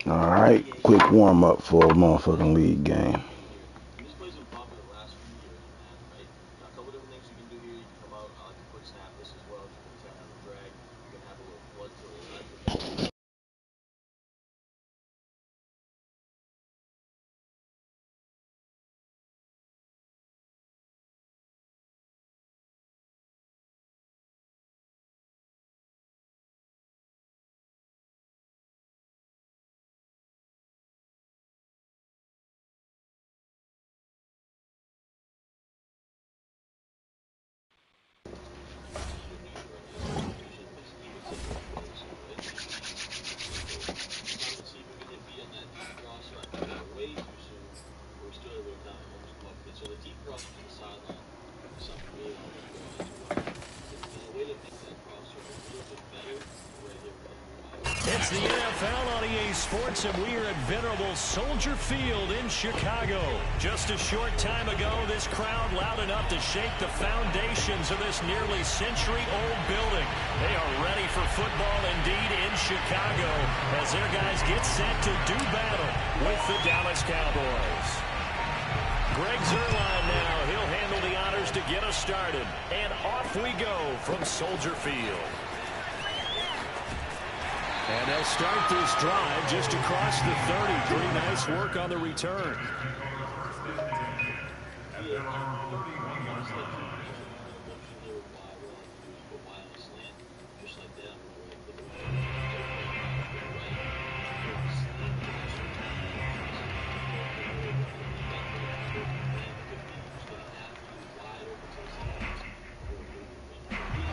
Alright, quick warm up for a motherfucking league game. It's the NFL on EA Sports, and we are at venerable Soldier Field in Chicago. Just a short time ago, this crowd loud enough to shake the foundations of this nearly century-old building. They are ready for football indeed in Chicago as their guys get set to do battle with the Dallas Cowboys. Greg Zuerlein now. He'll handle the honors to get us started. And off we go from Soldier Field. And they'll start this drive just across the 30. Pretty nice work on the return.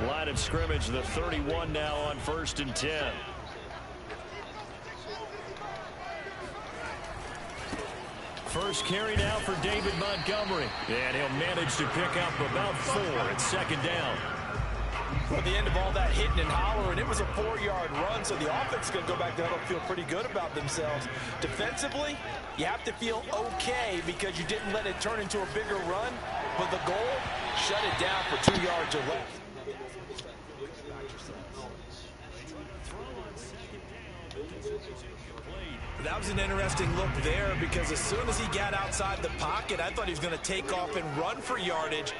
Line of scrimmage, the 31 now on 1st and 10. First carry now for David Montgomery. And he'll manage to pick up about 4 at 2nd down. At the end of all that hitting and hollering, it was a 4-yard run, so the offense is going to go back there and feel pretty good about themselves. Defensively, you have to feel okay because you didn't let it turn into a bigger run. But the goal, shut it down for 2 yards or less. That was an interesting look there because as soon as he got outside the pocket, I thought he was going to take off and run for yardage.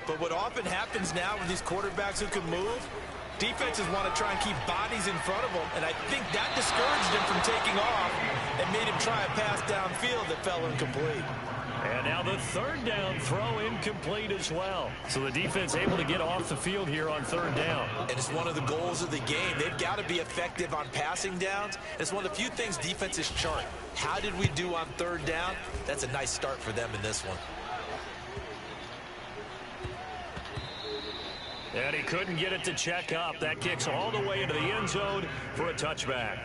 But what often happens now with these quarterbacks who can move, defenses want to try and keep bodies in front of them. And I think that discouraged him from taking off and made him try a pass downfield that fell incomplete. And now the 3rd down throw incomplete as well. So the defense able to get off the field here on 3rd down. And it's one of the goals of the game. They've got to be effective on passing downs. It's one of the few things defenses chart. How did we do on 3rd down? That's a nice start for them in this one. And he couldn't get it to check up. That kicks all the way into the end zone for a touchback.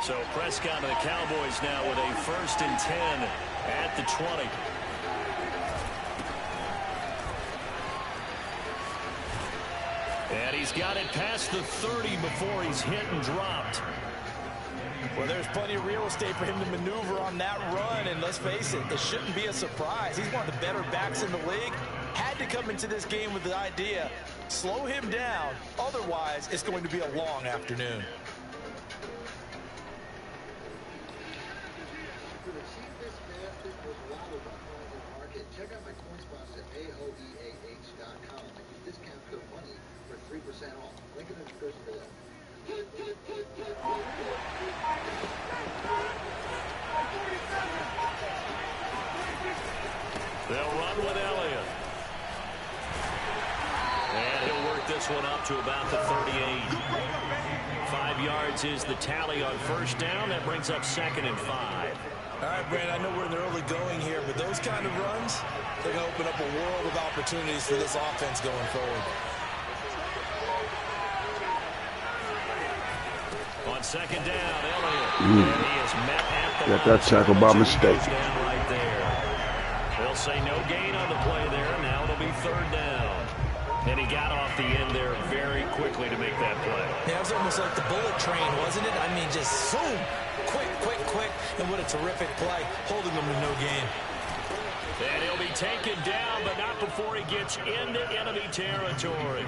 So Prescott and the Cowboys now with a 1st and 10 at the 20. And he's got it past the 30 before he's hit and dropped. Well, there's plenty of real estate for him to maneuver on that run, and let's face it, it shouldn't be a surprise. He's one of the better backs in the league. Had to come into this game with the idea, slow him down, otherwise it's going to be a long afternoon. Check out my coin spots at AOEAH.com and use discount code MONEY for 3% off. Link in the description below. They'll run with Elliott. And he'll work this one up to about the 38. 5 yards is the tally on 1st down. That brings up 2nd and 5. All right, Brandon, I know we're in the early going here, but those kind of runs, they're going to open up a world of opportunities for this offense going forward. On second down, Elliott. And he is met at the Got that tackle by mistake. down right there. They'll say no gain on the play there. Now it'll be third down. And he got off the end there very quickly to make that play. Yeah, it was almost like the bullet train, wasn't it? I mean, just zoom, quick. And what a terrific play, holding them to no gain. And he'll be taken down, but not before he gets into enemy territory.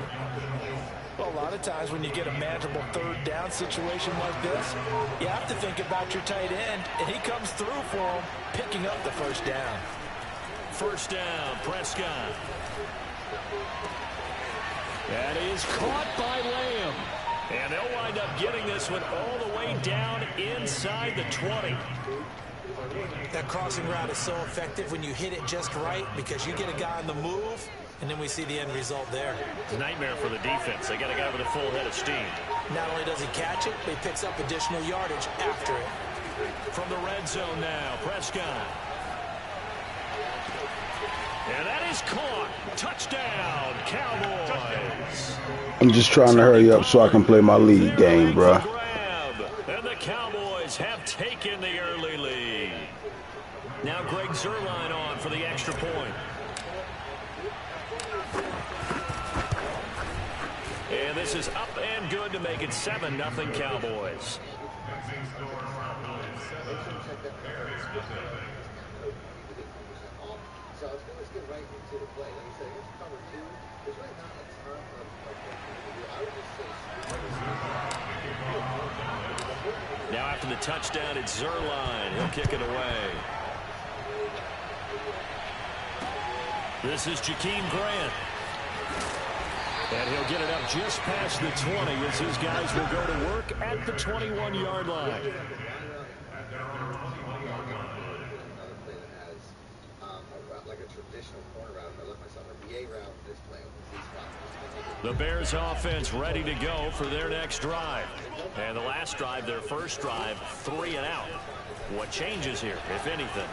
Well, a lot of times when you get a manageable third down situation like this, you have to think about your tight end, and he comes through for him, picking up the first down. First down, Prescott. That is caught by Lamb. And they'll wind up getting this one all the way down inside the 20. That crossing route is so effective when you hit it just right because you get a guy on the move, and then we see the end result there. It's a nightmare for the defense. They got a guy with a full head of steam. Not only does he catch it, but he picks up additional yardage after it. From the red zone now, Prescott. And that is caught. Touchdown, Cowboys. I'm just trying to hurry up so I can play my league game, bruh. And the Cowboys have taken the early lead. Now Greg Zuerlein on for the extra point. And this is up and good to make it 7-0 Cowboys. So let's get right into the play. Like I said, against cover two, there's really not a ton of I would just say. Now after the touchdown, it's Zuerlein. He'll kick it away. This is Jakeem Grant. And he'll get it up just past the 20 as his guys will go to work at the 21-yard line. The Bears offense ready to go for their next drive. And the last drive, their first drive, 3 and out. What changes here, if anything?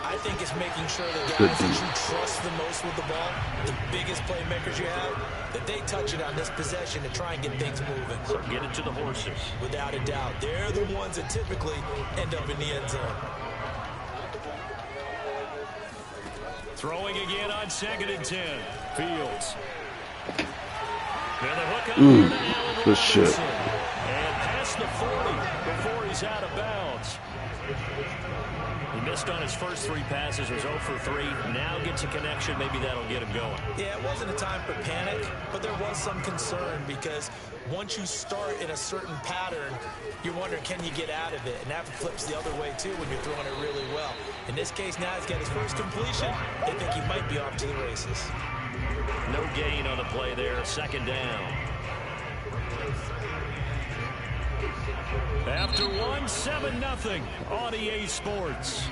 I think it's making sure the guys that you trust the most with the ball, the biggest playmakers you have, that they touch it on this possession to try and get things moving. So get it to the horses. Without a doubt. They're the ones that typically end up in the end zone. Throwing again on 2nd and 10. Fields. And the hook up here to Allen Good shit. And past the 40 before he's out of bounds. He missed on his first 3 passes, was 0 for 3. Now gets a connection. Maybe that'll get him going. Yeah, it wasn't a time for panic, but there was some concern because once you start in a certain pattern, you're wondering, can you get out of it? And that flips the other way, too, when you're throwing it really well. In this case, now he's got his first completion. They think he might be off to the races. No gain on the play there. 2nd down. After 1, 7-0 on EA Sports.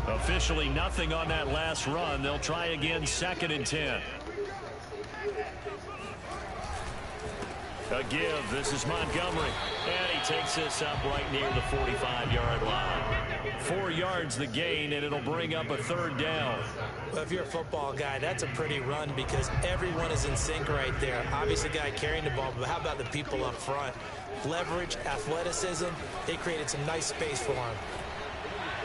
Officially nothing on that last run. They'll try again 2nd and 10. A give. This is Montgomery. And he takes this up right near the 45-yard line. 4 yards the gain, and it'll bring up a 3rd down. Well, if you're a football guy, that's a pretty run because everyone is in sync right there. Obviously, guy carrying the ball, but how about the people up front? Leverage, athleticism, they created some nice space for him.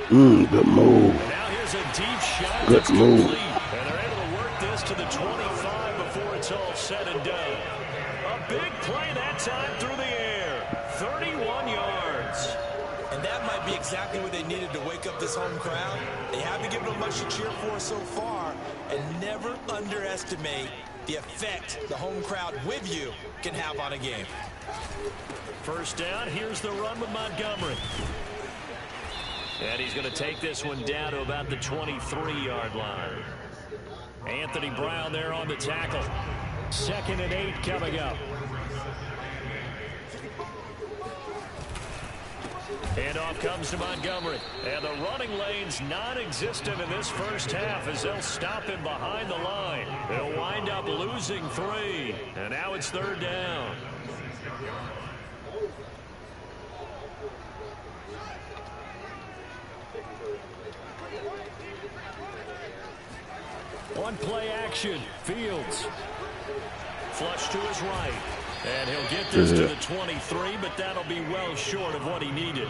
Good move. And now here's a deep shot. Good move. Complete. And they're able to work this to the 25 before it's all said and done. A big play that time through the air. 31 yards. And that might be exactly what they needed to wake up this home crowd. They haven't given them much to cheer for so far. And never underestimate the effect the home crowd with you can have on a game. First down. Here's the run with Montgomery. And he's going to take this one down to about the 23-yard line. Anthony Brown there on the tackle. 2nd and 8 coming up. Handoff comes to Montgomery. And the running lane's non-existent in this first half as they'll stop him behind the line. They'll wind up losing 3. And now it's 3rd down. On play action, Fields. Flush to his right. And he'll get this to the 23, but that'll be well short of what he needed.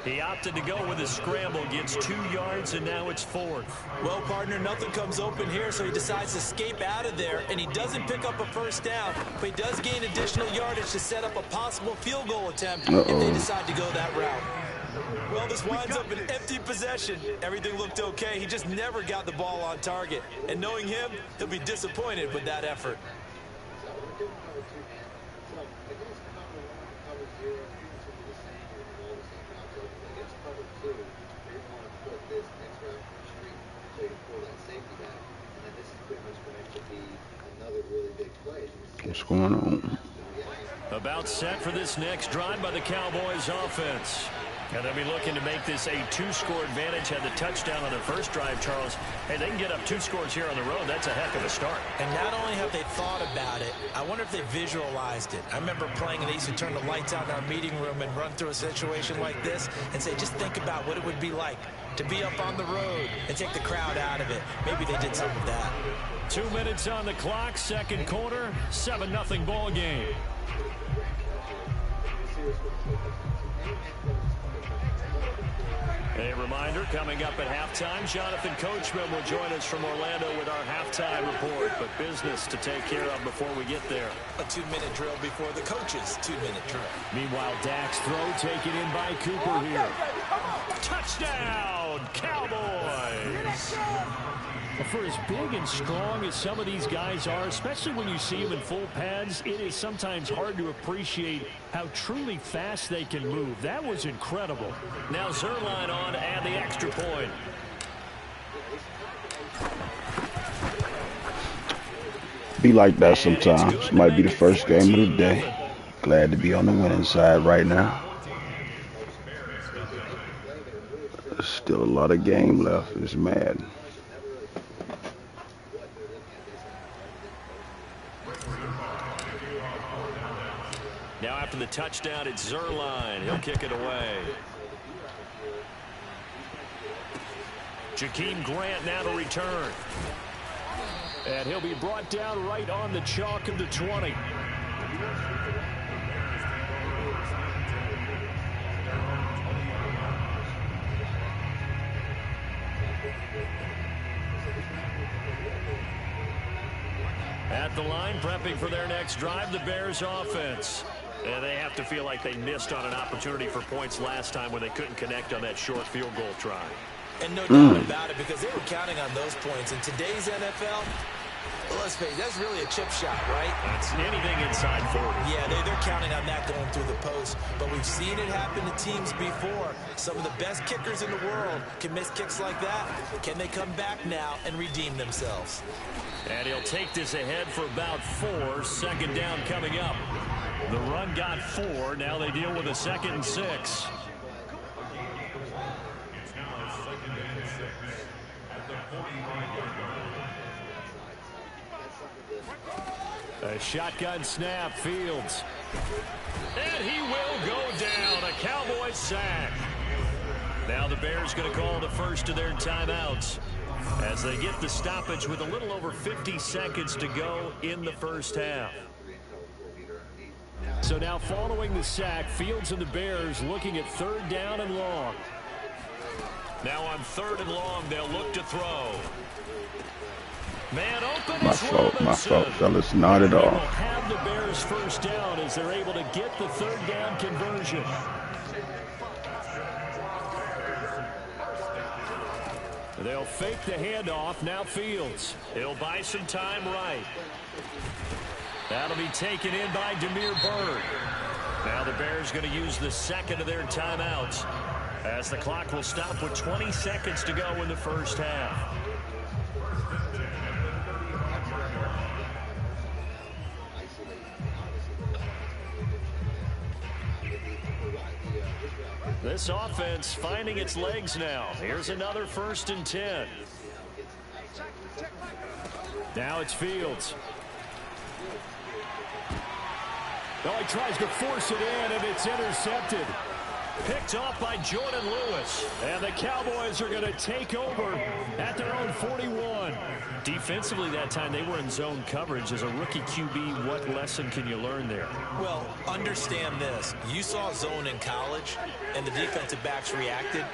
He opted to go with his scramble, gets 2 yards, and now it's 4th. Well, partner, nothing comes open here, so he decides to escape out of there, and he doesn't pick up a first down, but he does gain additional yardage to set up a possible field goal attempt if they decide to go that route. Well, this winds up an empty possession. Everything looked okay. He just never got the ball on target. And knowing him, he'll be disappointed with that effort. What's going on? About set for this next drive by the Cowboys offense. And they'll be looking to make this a 2-score advantage. Had the touchdown on their first drive, Charles. Hey, they can get up 2 scores here on the road. That's a heck of a start. And not only have they thought about it, I wonder if they visualized it. I remember playing, and they used to turn the lights out in our meeting room and run through a situation like this and say, just think about what it would be like to be up on the road and take the crowd out of it. Maybe they did some of that. 2 minutes on the clock, second quarter, 7-0 ball game. A reminder, coming up at halftime, Jonathan Coachman will join us from Orlando with our halftime report, but business to take care of before we get there. A 2-minute drill before the coach's 2-minute drill. Meanwhile, Dak's throw taken in by Cooper here. Touchdown, Cowboys! For as big and strong as some of these guys are, especially when you see them in full pads, it is sometimes hard to appreciate how truly fast they can move. That was incredible. Now Zerline on and the extra point. Be like that sometimes. Might be the first game of the day. Glad to be on the winning side right now. There's still a lot of game left. It's mad. Now after the touchdown, it's Zerline. He'll kick it away. Jakeem Grant now to return. And he'll be brought down right on the chalk of the 20. At the line, prepping for their next drive, the Bears offense. And they have to feel like they missed on an opportunity for points last time when they couldn't connect on that short field goal try. And no doubt about it, because they were counting on those points. In today's NFL, let's face it, that's really a chip shot, right? That's anything inside 40. Yeah, they're counting on that going through the post. But we've seen it happen to teams before. Some of the best kickers in the world can miss kicks like that. Can they come back now and redeem themselves? And he'll take this ahead for about 4. Second down coming up. The run got 4. Now they deal with a 2nd and 6. A shotgun snap, Fields. And he will go down. A Cowboys sack. Now the Bears going to call the first of their timeouts as they get the stoppage with a little over 50 seconds to go in the first half. So now following the sack, Fields and the Bears looking at 3rd down and long. Now on 3rd and long, they'll look to throw. Man open. My fault, fellas. Not at all. They'll have the Bears first down as they're able to get the 3rd down conversion. They'll fake the handoff. Now Fields. He'll buy some time right. That'll be taken in by Demir Bird. Now the Bears going to use the 2nd of their timeouts as the clock will stop with 20 seconds to go in the first half. This offense finding its legs now. Here's another 1st and 10. Now it's Fields. Oh, he tries to force it in, and it's intercepted. Picked off by Jordan Lewis. And the Cowboys are going to take over at their own 41. Defensively that time, they were in zone coverage. As a rookie QB, what lesson can you learn there? Well, understand this. You saw zone in college, and the defensive backs reacted,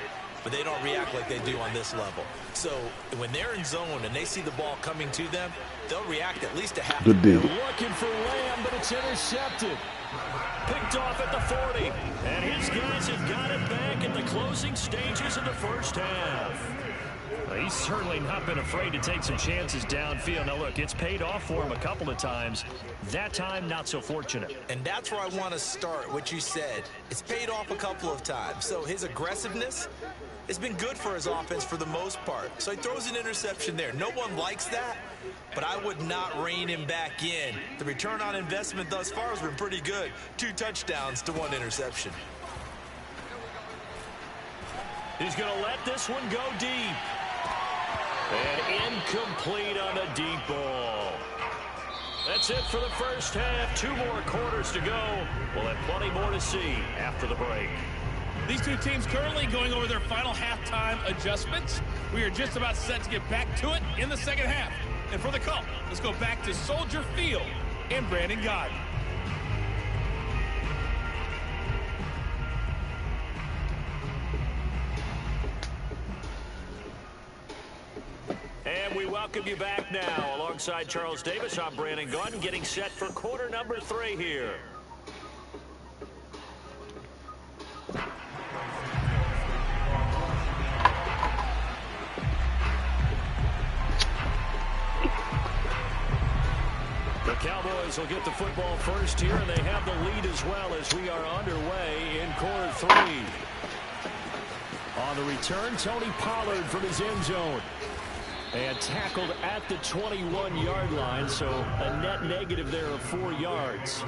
but they don't react like they do on this level. So when they're in zone and they see the ball coming to them, they'll react at least a half. Good deal. Looking for Lamb, but it's intercepted. Picked off at the 40. And his guys have got it back in the closing stages of the first half. He's certainly not been afraid to take some chances downfield. Now, look, it's paid off for him a couple of times. That time, not so fortunate. And that's where I want to start, what you said. It's paid off a couple of times. So his aggressiveness has been good for his offense for the most part. So he throws an interception there. No one likes that, but I would not rein him back in. The return on investment thus far has been pretty good. 2 touchdowns to 1 interception. He's going to let this one go deep. And incomplete on the deep ball. That's it for the first half. 2 more quarters to go. We'll have plenty more to see after the break. These two teams currently going over their final halftime adjustments. We are just about set to get back to it in the second half. And for the call, let's go back to Soldier Field in Brandon Gaudin. And we welcome you back now. Alongside Charles Davis, I'm Brandon Gaudin, getting set for quarter number 3 here. The Cowboys will get the football first here, and they have the lead as well as we are underway in quarter 3. On the return, Tony Pollard from his end zone. And tackled at the 21-yard line, so a net negative there of 4 yards.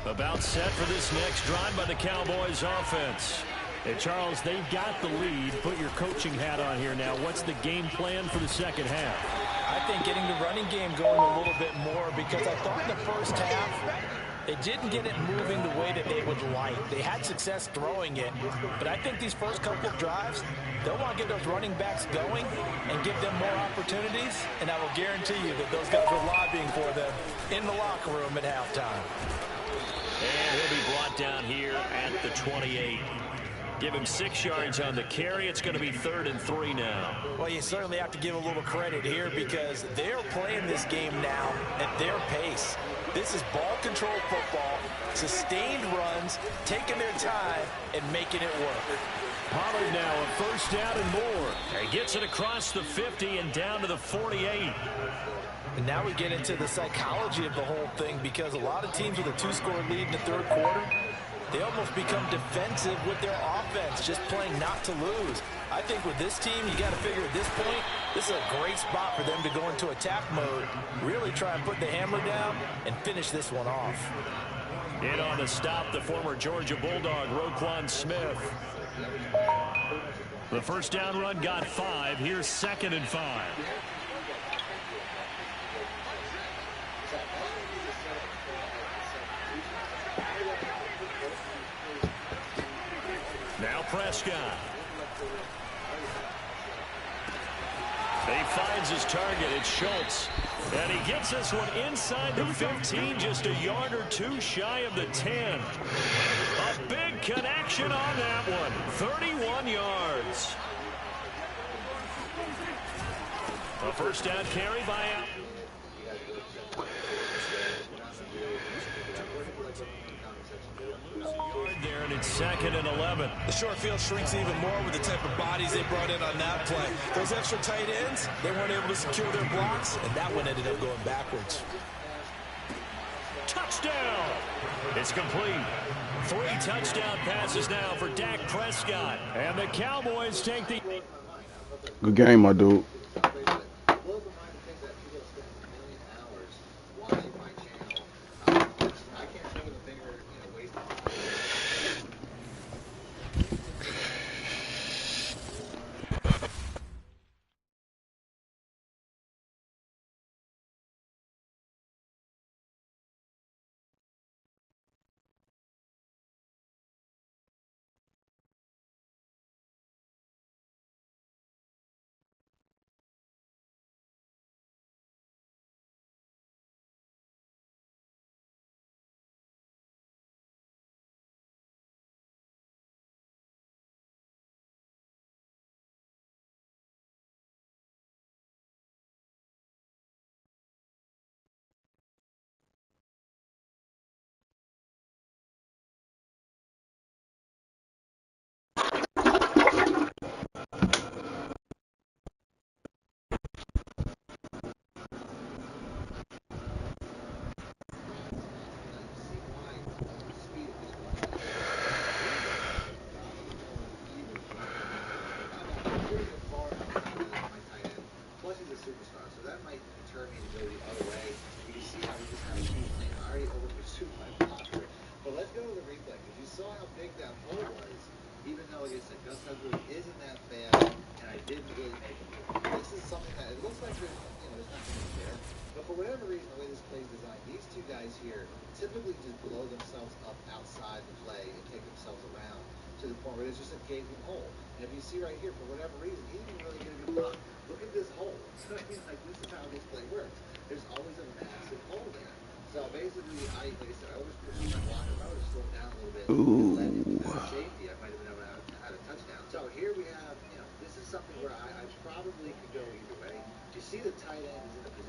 About set for this next drive by the Cowboys offense. And Charles, they've got the lead. Put your coaching hat on here now. What's the game plan for the second half? I think getting the running game going a little bit more, because I thought in the first half they didn't get it moving the way that they would like. They had success throwing it, but I think these first couple of drives, they'll want to get those running backs going and give them more opportunities, and I will guarantee you that those guys were lobbying for them in the locker room at halftime. And he'll be brought down here at the 28. Give him 6 yards on the carry. It's going to be 3rd and 3 now. Well, you certainly have to give a little credit here, because they're playing this game now at their pace. This is ball control football, sustained runs, taking their time, and making it work. Pollard now a first down and more. He gets it across the 50 and down to the 48. And now we get into the psychology of the whole thing, because a lot of teams with a 2-score lead in the 3rd quarter, they almost become defensive with their offense, just playing not to lose. I think with this team, you got to figure at this point, this is a great spot for them to go into attack mode, really try and put the hammer down and finish this one off. In on the stop, the former Georgia Bulldog, Roquan Smith. The first down run got 5. Here's 2nd and 5. Now Prescott. He finds his target. It's Schultz. And he gets this one inside the 15, just a yard or 2 shy of the 10. A big connection on that one. 31 yards. A first down carry by there, and it's 2nd and 11. The short field shrinks even more with the type of bodies they brought in on that play. Those extra tight ends, they weren't able to secure their blocks, and that one ended up going backwards. Touchdown! It's complete. 3 touchdown passes now for Dak Prescott. And the Cowboys take the... Good game, my dude. like I said, Gus Hudley isn't that fan, and I didn't really make him. This is something that it looks like there's nothing there. But for whatever reason, the way this play is designed, these two guys here typically just blow themselves up outside the play and take themselves around to the point where there's just a gaping hole. And if you see right here, for whatever reason, he didn't even really get a good block. Look at this hole. So I mean, like, this is how this play works. There's always a massive hole there. So basically, like I said, I always put my block. If I would have slowed down a little bit and led into Ooh. better safety, I might have been able to have a touchdown. So here we have, this is something where I probably could go either way. You see the tight end is in a position